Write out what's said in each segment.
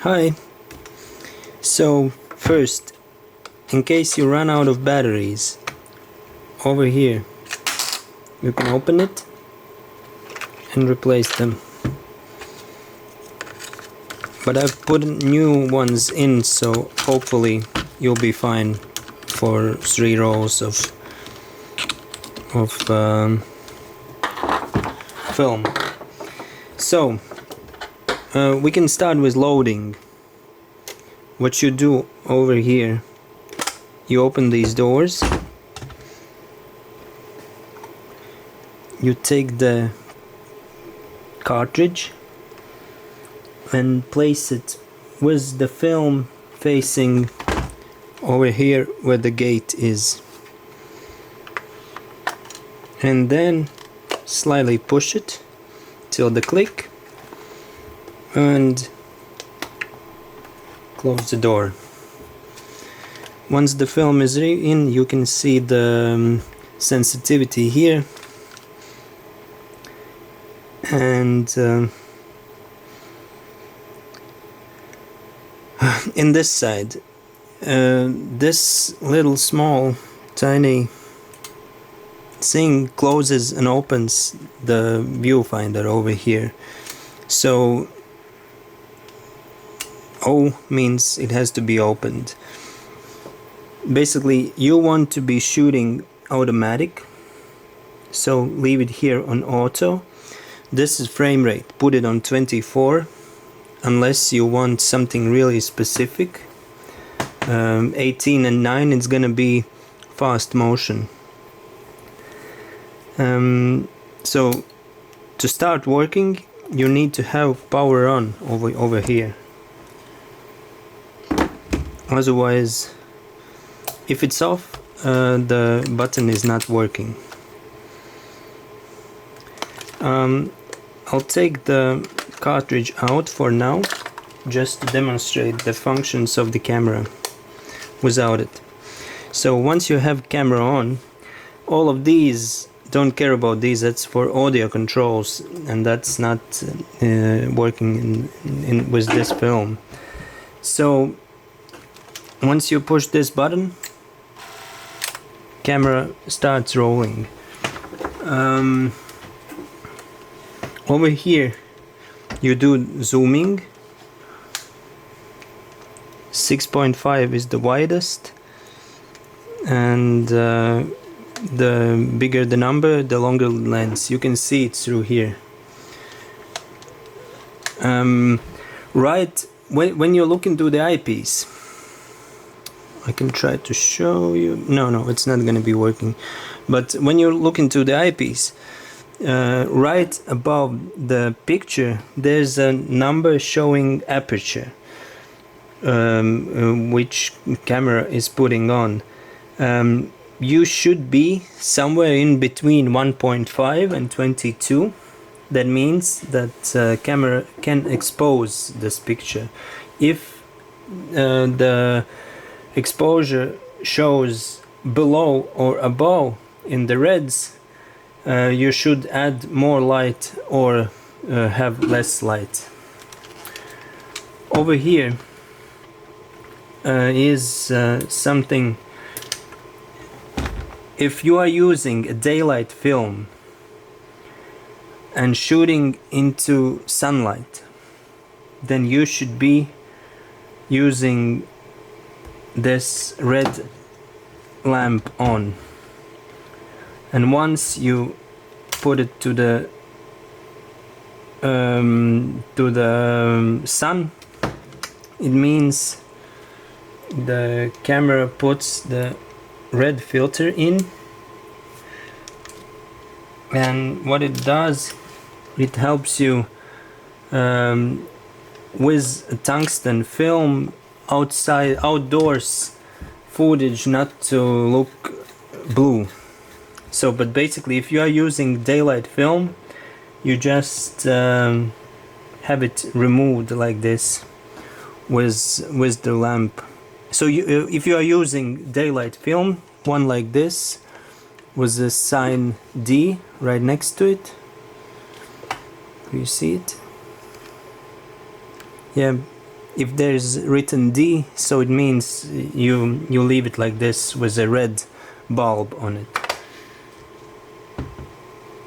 Hi. So first, in case you run out of batteries, over here you can open it and replace them. But I've put new ones in, so hopefully you'll be fine for 3 rolls of film. So we can start with loading. What you do over here, you open these doors, you take the cartridge and place it with the film facing over here where the gate is, and then slightly push it till the click and close the door. Once the film is in, you can see the sensitivity here, and in this side, this little small tiny thing closes and opens the viewfinder over here. So O means it has to be opened. Basically, you want to be shooting automatic, so leave it here on auto. This is frame rate, put it on 24 unless you want something really specific. 18 and 9, it's gonna be fast motion. So to start working, you need to have power on over here. Otherwise, if it's off, the button is not working. I'll take the cartridge out for now, just to demonstrate the functions of the camera without it. So once you have camera on, all of these, don't care about these, that's for audio controls, and that's not working with this film. So once you push this button, camera starts rolling. Over here you do zooming. 6.5 is the widest, and the bigger the number, the longer lens. You can see it through here. Right when you look into the eyepiece, I can try to show you. No, it's not going to be working. But when you look into the eyepiece, right above the picture, there's a number showing aperture, which camera is putting on. You should be somewhere in between 1.5 and 22. That means that camera can expose this picture. If the exposure shows below or above in the reds, you should add more light or have less light. Over here is something. If you are using a daylight film and shooting into sunlight, then you should be using this red lamp on. And once you put it to the sun, it means the camera puts the red filter in, and what it does, it helps you with a tungsten film outdoors footage not to look blue. So, but basically, if you are using daylight film, you just have it removed like this with the lamp. So if you are using daylight film, one like this, with the sign D right next to it, you see it? Yeah, if there's written D, so it means you leave it like this with a red bulb on it.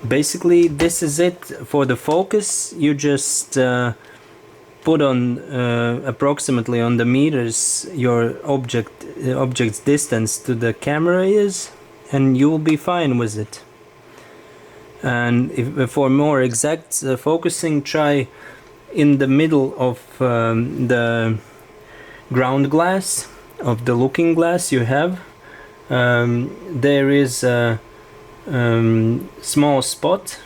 Basically this is it for the focus. You just put on approximately on the meters your object's distance to the camera is, and you will be fine with it. And if for more exact focusing, try in the middle of the ground glass of the looking glass you have. There is a small spot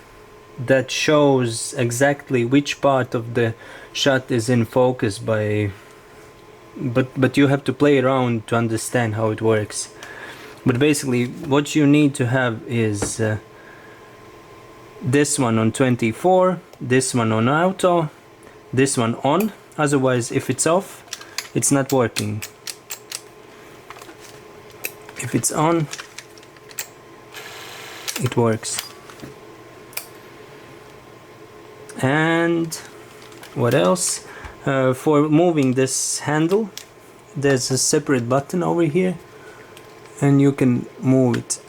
that shows exactly which part of the shot is in focus by, but you have to play around to understand how it works. But basically what you need to have is this one on 24, this one on auto, this one on, otherwise if it's off it's not working. If it's on, it works. And what else? For moving this handle, there's a separate button over here, and you can move it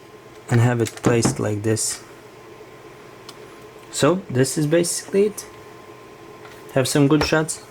and have it placed like this. So this is basically it. Have some good shots.